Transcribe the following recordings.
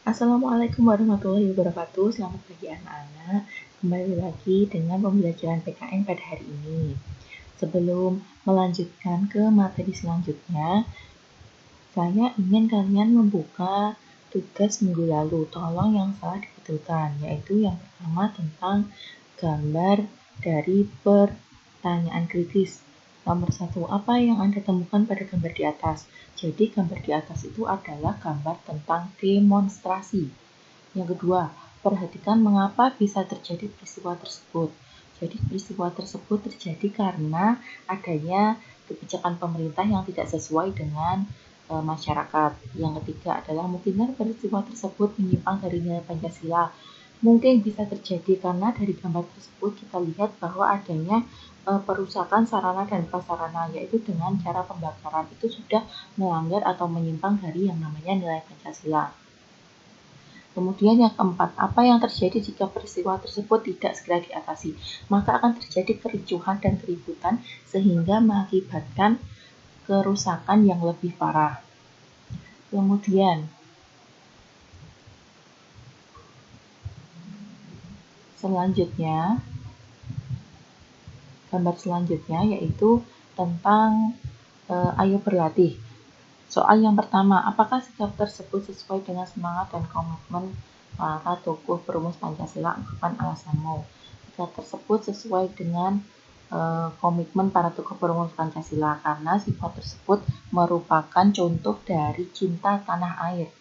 Assalamualaikum warahmatullahi wabarakatuh. Selamat pagi anak-anak. Kembali lagi dengan pembelajaran PKN pada hari ini. Sebelum melanjutkan ke materi selanjutnya, saya ingin kalian membuka tugas minggu lalu. Tolong yang salah dibetulkan, yaitu yang pertama tentang gambar dari pertanyaan kritis. Nomor 1, apa yang Anda temukan pada gambar di atas? Jadi gambar di atas itu adalah gambar tentang demonstrasi. Yang kedua, perhatikan mengapa bisa terjadi peristiwa tersebut. Jadi peristiwa tersebut terjadi karena adanya kebijakan pemerintah yang tidak sesuai dengan masyarakat. Yang ketiga adalah mungkin peristiwa tersebut menyimpang dari nilai Pancasila. Mungkin bisa terjadi karena dari gambar tersebut kita lihat bahwa adanya perusakan sarana dan prasarana, yaitu dengan cara pembakaran itu sudah melanggar atau menyimpang dari yang namanya nilai Pancasila. Kemudian yang keempat, apa yang terjadi jika peristiwa tersebut tidak segera diatasi? Maka akan terjadi kericuhan dan keributan sehingga mengakibatkan kerusakan yang lebih parah. Kemudian, gambar selanjutnya yaitu tentang ayo berlatih. Soal yang pertama, apakah sikap tersebut sesuai dengan semangat dan komitmen para tokoh perumus Pancasila? Ungkapkan alasanmu. Sikap tersebut sesuai dengan komitmen para tokoh perumus Pancasila karena sifat tersebut merupakan contoh dari cinta tanah air.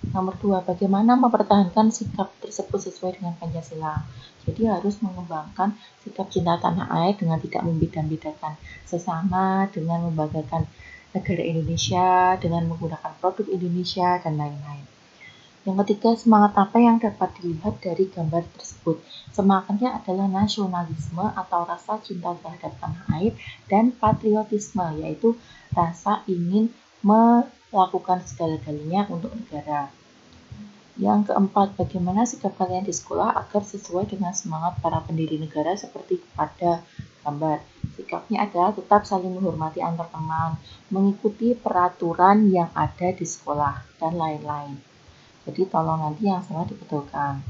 Nomor 2, bagaimana mempertahankan sikap tersebut sesuai dengan Pancasila? Jadi harus mengembangkan sikap cinta tanah air dengan tidak membeda-bedakan sesama, dengan membanggakan negara Indonesia, dengan menggunakan produk Indonesia, dan lain-lain. Yang ketiga, semangat apa yang dapat dilihat dari gambar tersebut? Semangatnya adalah nasionalisme atau rasa cinta terhadap tanah air dan patriotisme, yaitu rasa ingin melakukan segala-galanya untuk negara. Yang keempat, bagaimana sikap kalian di sekolah agar sesuai dengan semangat para pendiri negara seperti pada gambar? Sikapnya adalah tetap saling menghormati antar teman, mengikuti peraturan yang ada di sekolah, dan lain-lain. Jadi tolong nanti yang salah dibetulkan.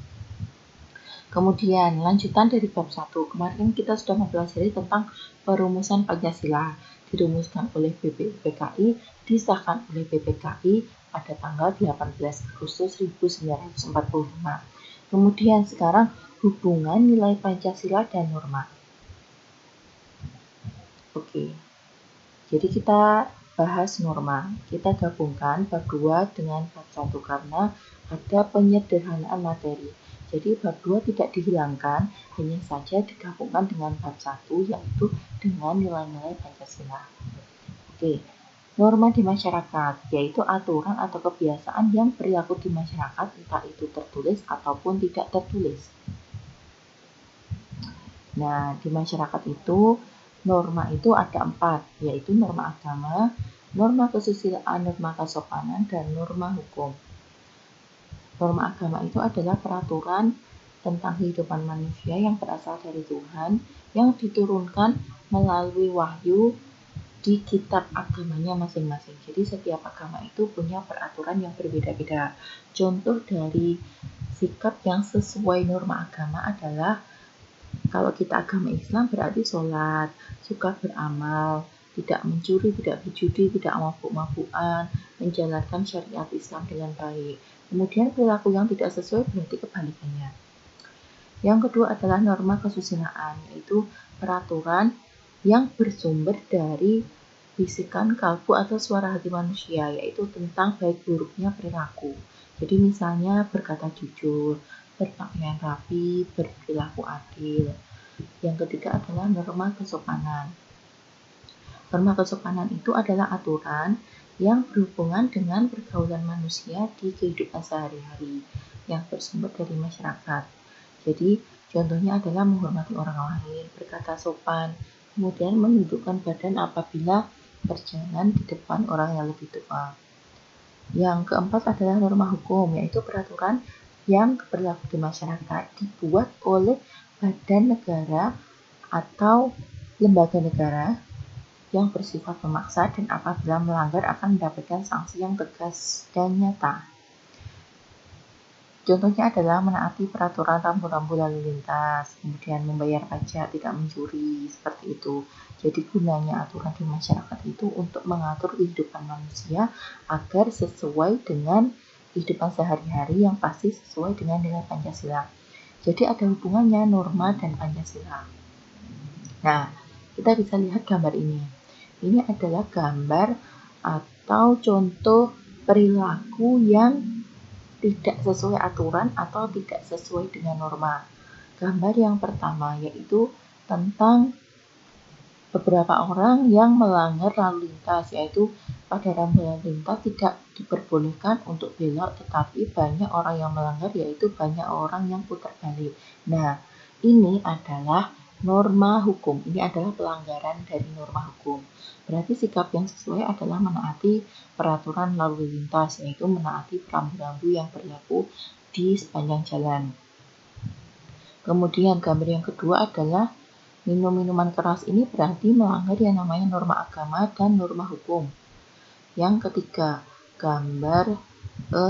Kemudian lanjutan dari bab 1. Kemarin kita sudah mempelajari tentang perumusan Pancasila. Dirumuskan oleh BPUPKI, disahkan oleh BPKI pada tanggal 18 Agustus 1945. Kemudian sekarang hubungan nilai Pancasila dan norma. Oke. Jadi kita bahas norma. Kita gabungkan bab 2 dengan bab 1 karena ada penyederhanaan materi. Jadi bab 2 tidak dihilangkan, hanya saja digabungkan dengan bab 1 yaitu dengan nilai-nilai Pancasila. Oke. Norma di masyarakat, yaitu aturan atau kebiasaan yang berlaku di masyarakat, entah itu tertulis ataupun tidak tertulis. Nah, di masyarakat itu norma itu ada 4, yaitu norma agama, norma kesusilaan, norma kesopanan, dan norma hukum. Norma agama itu adalah peraturan tentang kehidupan manusia yang berasal dari Tuhan, yang diturunkan melalui wahyu di kitab agamanya masing-masing. Jadi setiap agama itu punya peraturan yang berbeda-beda. Contoh dari sikap yang sesuai norma agama adalah kalau kita agama Islam berarti sholat, suka beramal, tidak mencuri, tidak berjudi, tidak mabuk-mabukan, menjalankan syariat Islam dengan baik. Kemudian perilaku yang tidak sesuai berarti kebalikannya. Yang kedua adalah norma kesusilaan, yaitu peraturan yang bersumber dari bisikan kalbu atau suara hati manusia, yaitu tentang baik buruknya perilaku. Jadi misalnya berkata jujur, berpakaian rapi, berperilaku adil. Yang ketiga adalah norma kesopanan. Norma kesopanan itu adalah aturan yang berhubungan dengan pergaulan manusia di kehidupan sehari-hari yang bersumber dari masyarakat. Jadi contohnya adalah menghormati orang lain, berkata sopan, kemudian menundukkan badan apabila berjalan di depan orang yang lebih tua. Yang keempat adalah norma hukum, yaitu peraturan yang berlaku di masyarakat dibuat oleh badan negara atau lembaga negara yang bersifat memaksa dan apabila melanggar akan mendapatkan sanksi yang tegas dan nyata. Contohnya adalah menaati peraturan rambu-rambu lalu lintas, kemudian membayar pajak, tidak mencuri, seperti itu. Jadi gunanya aturan di masyarakat itu untuk mengatur kehidupan manusia agar sesuai dengan kehidupan sehari-hari yang pasti sesuai dengan nilai Pancasila. Jadi ada hubungannya norma dan Pancasila. Nah, kita bisa lihat gambar ini. Ini adalah gambar atau contoh perilaku yang tidak sesuai aturan atau tidak sesuai dengan norma. Gambar yang pertama yaitu tentang beberapa orang yang melanggar lalu lintas, yaitu pada rambu lalu lintas tidak diperbolehkan untuk belok, tetapi banyak orang yang melanggar, yaitu banyak orang yang putar balik. Nah, ini adalah norma hukum. Ini adalah pelanggaran dari norma hukum. Berarti sikap yang sesuai adalah menaati peraturan lalu lintas, yaitu menaati rambu-rambu yang berlaku di sepanjang jalan. Kemudian gambar yang kedua adalah minum minuman keras. Ini berarti melanggar yang namanya norma agama dan norma hukum. Yang ketiga, gambar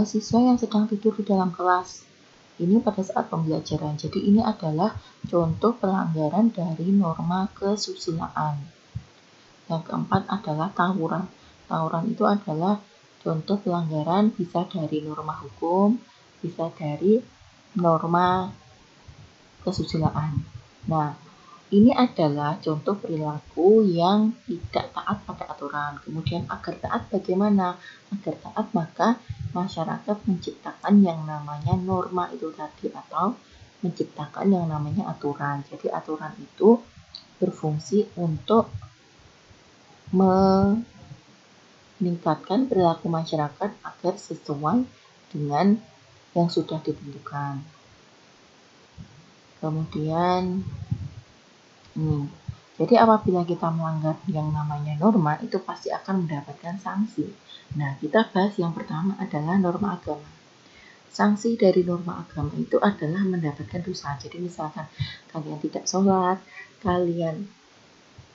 siswa yang sedang tidur di dalam kelas. Ini pada saat pembelajaran. Jadi ini adalah contoh pelanggaran dari norma kesusilaan. Yang keempat adalah tawuran. Tawuran itu adalah contoh pelanggaran bisa dari norma hukum, bisa dari norma kesusilaan. Nah, ini adalah contoh perilaku yang tidak taat pada aturan. Kemudian agar taat bagaimana? Agar taat maka masyarakat menciptakan yang namanya norma itu tadi atau menciptakan yang namanya aturan. Jadi aturan itu berfungsi untuk meningkatkan perilaku masyarakat agar sesuai dengan yang sudah ditentukan. Kemudian jadi apabila kita melanggar yang namanya norma, itu pasti akan mendapatkan sanksi. Nah, kita bahas yang pertama adalah norma agama. Sanksi dari norma agama itu adalah mendapatkan dosa. Jadi misalkan kalian tidak sholat, kalian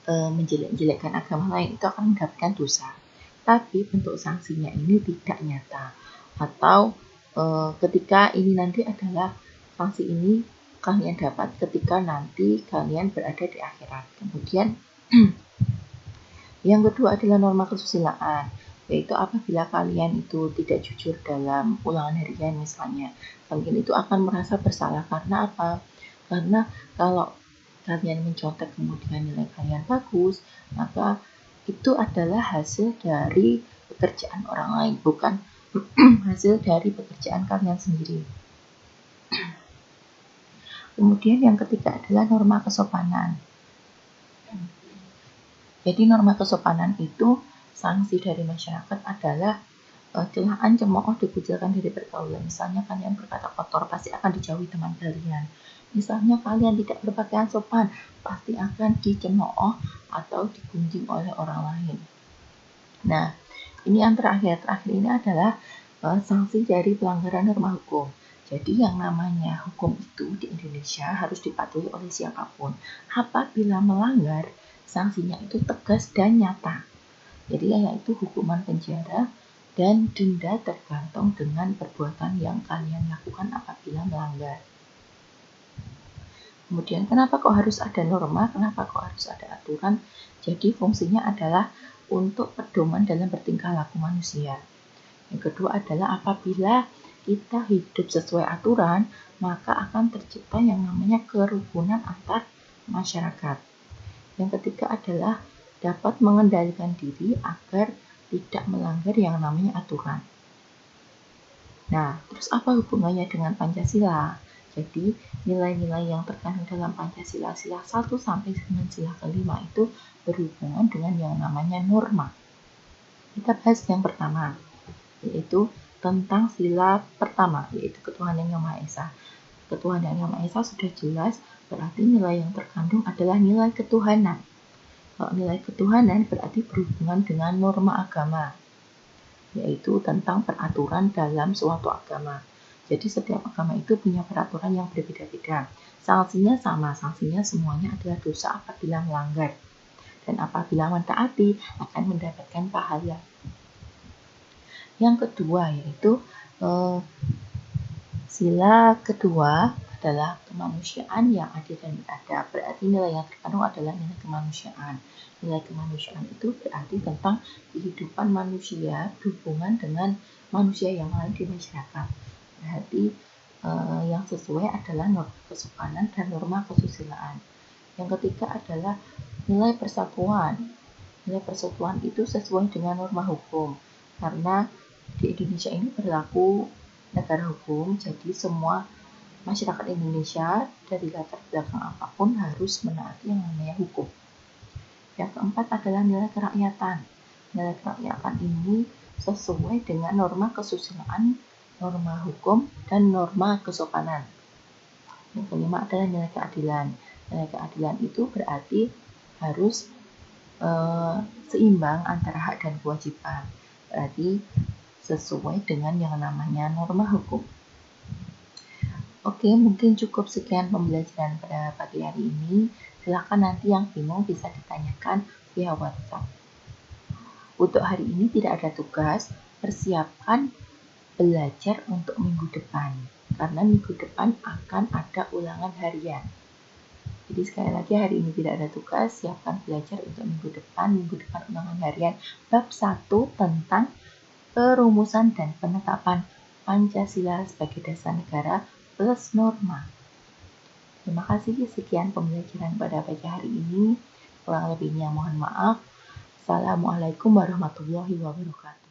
menjelek-jelekkan agama lain, itu akan mendapatkan dosa. Tapi bentuk sanksinya ini tidak nyata. Atau ketika ini nanti adalah sanksi ini kalian dapat ketika nanti kalian berada di akhirat. Kemudian yang kedua adalah norma kesusilaan, yaitu apabila kalian itu tidak jujur dalam ulangan harian misalnya, kalian itu akan merasa bersalah. Karena apa? Karena kalau kalian mencontek kemudian nilai kalian bagus, maka itu adalah hasil dari pekerjaan orang lain, bukan hasil dari pekerjaan kalian sendiri. Kemudian yang ketiga adalah norma kesopanan. Jadi norma kesopanan itu sanksi dari masyarakat adalah celaan, cemooh, dikucilkan dari pergaulan. Misalnya kalian berkata kotor, pasti akan dijauhi teman kalian. Misalnya kalian tidak berpakaian sopan, pasti akan dicemooh atau digunjing oleh orang lain. Nah, ini yang terakhir ini adalah sanksi dari pelanggaran norma hukum. Jadi yang namanya hukum itu di Indonesia harus dipatuhi oleh siapapun. Apabila melanggar, sanksinya itu tegas dan nyata. Jadi yaitu hukuman penjara dan denda tergantung dengan perbuatan yang kalian lakukan apabila melanggar. Kemudian kenapa kok harus ada norma? Kenapa kok harus ada aturan? Jadi fungsinya adalah untuk pedoman dalam bertingkah laku manusia. Yang kedua adalah apabila kita hidup sesuai aturan, maka akan tercipta yang namanya kerukunan antar masyarakat. Yang ketiga adalah dapat mengendalikan diri agar tidak melanggar yang namanya aturan. Nah, terus apa hubungannya dengan Pancasila? Jadi, nilai-nilai yang terkandung dalam Pancasila, sila 1 sampai dengan sila kelima itu berhubungan dengan yang namanya norma. Kita bahas yang pertama, yaitu tentang sila pertama, yaitu ketuhanan yang Maha Esa. Ketuhanan yang Maha Esa sudah jelas, berarti nilai yang terkandung adalah nilai ketuhanan. Kalau nilai ketuhanan berarti berhubungan dengan norma agama, yaitu tentang peraturan dalam suatu agama. Jadi setiap agama itu punya peraturan yang berbeda-beda. Sanksinya sama, sanksinya semuanya adalah dosa apabila melanggar. Dan apabila mentaati akan mendapatkan pahala. Yang kedua yaitu Sila kedua adalah kemanusiaan yang adil dan beradab. Berarti nilai yang terkandung adalah nilai kemanusiaan. Nilai kemanusiaan itu berarti tentang kehidupan manusia berhubungan dengan manusia yang lain di masyarakat. Berarti yang sesuai adalah norma kesopanan dan norma kesusilaan. Yang ketiga adalah nilai persatuan. Nilai persatuan itu sesuai dengan norma hukum. Karena di Indonesia ini berlaku negara hukum, jadi semua masyarakat Indonesia dari latar belakang apapun harus menaati yang namanya hukum. Yang keempat adalah nilai kerakyatan. Nilai kerakyatan ini sesuai dengan norma kesusilaan, norma hukum, dan norma kesopanan. Yang kelima adalah nilai keadilan. Nilai keadilan itu berarti harus seimbang antara hak dan kewajiban. Berarti sesuai dengan yang namanya norma hukum. Oke, mungkin cukup sekian pembelajaran pada pagi hari ini. Silakan nanti yang bingung bisa ditanyakan via WhatsApp. Untuk hari ini tidak ada tugas, persiapkan belajar untuk minggu depan. Karena minggu depan akan ada ulangan harian. Jadi sekali lagi hari ini tidak ada tugas, siapkan belajar untuk minggu depan ulangan harian bab 1 tentang perumusan dan penetapan Pancasila sebagai dasar negara plus norma. Terima kasih, sekian pembelajaran pada pagi hari ini. Kurang lebihnya mohon maaf. Assalamualaikum warahmatullahi wabarakatuh.